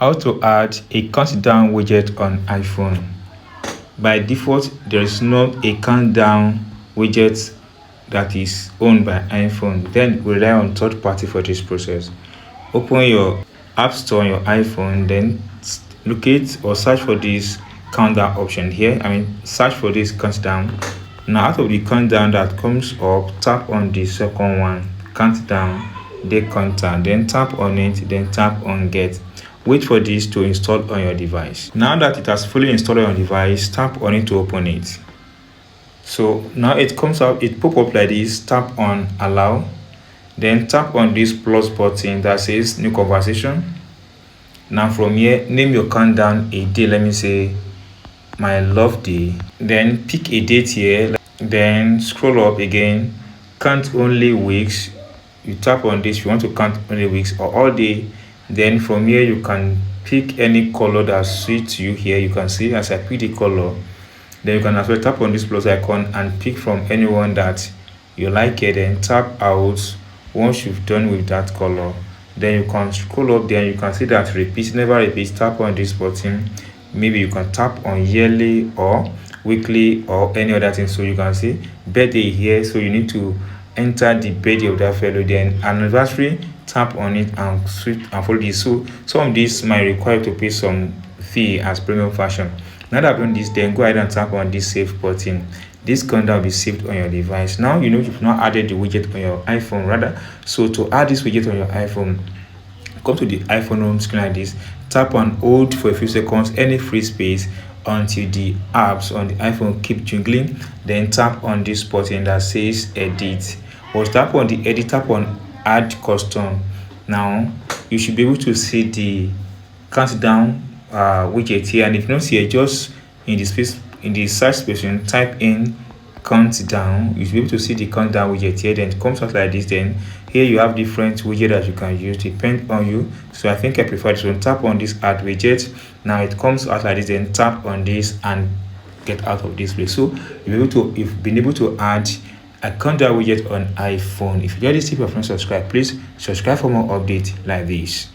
How to add a countdown widget on iPhone. By default, there is not a countdown widget that is owned by iPhone. Then we rely on third party for this process. Open your App Store on your iPhone, then locate or search for this countdown option here. Search for this countdown. Now, out of the countdown that comes up, tap on the second one, countdown, then countdown, then tap on it, then tap on get. Wait for this to install on your device. Now that it has fully installed on your device, tap on it to open it. So now it comes out, it pop up like this. Tap on allow, then tap on this plus button that says new conversation. Now from here, name your countdown a day. Let me say my love day. Then pick a date here, then scroll up again, count only weeks. You tap on this if you want to count only weeks or all day. Then from here you can pick any color that suits you. Here you can see as I pick the color, then you can as well tap on this plus icon and pick from anyone that you like it, then tap out. Once you've done with that color, then you can scroll up there and you can see that repeat never repeats. Tap on this button. Maybe you can tap on yearly or weekly or any other thing. So you can see birthday here, so you need to enter the birthday of that fellow. Then anniversary, tap on it and switch and follow this. So some of this might require to pay some fee as premium version. Now that I've done this, then go ahead and tap on this save button. This countdown will be saved on your device. Now you know you've not added the widget on your iPhone rather. So to add this widget on your iPhone, come to the iPhone home screen like this, tap on hold for a few seconds any free space until the apps on the iPhone keep jingling. Then tap on this button that says edit, or tap on the edit, tap on add custom. Now you should be able to see the countdown widget here, and if you don't see it, just in the space in the search space type in countdown. You should be able to see the countdown widget here. Then it comes out like this. Then here you have different widgets that you can use, depend on you. So I think I prefer this one. Tap on this add widget. Now it comes out like this. Then tap on this and get out of this place. So you've been able to add a countdown widget on iPhone. If you enjoyed this tip, your friends subscribe. Please subscribe for more updates like this.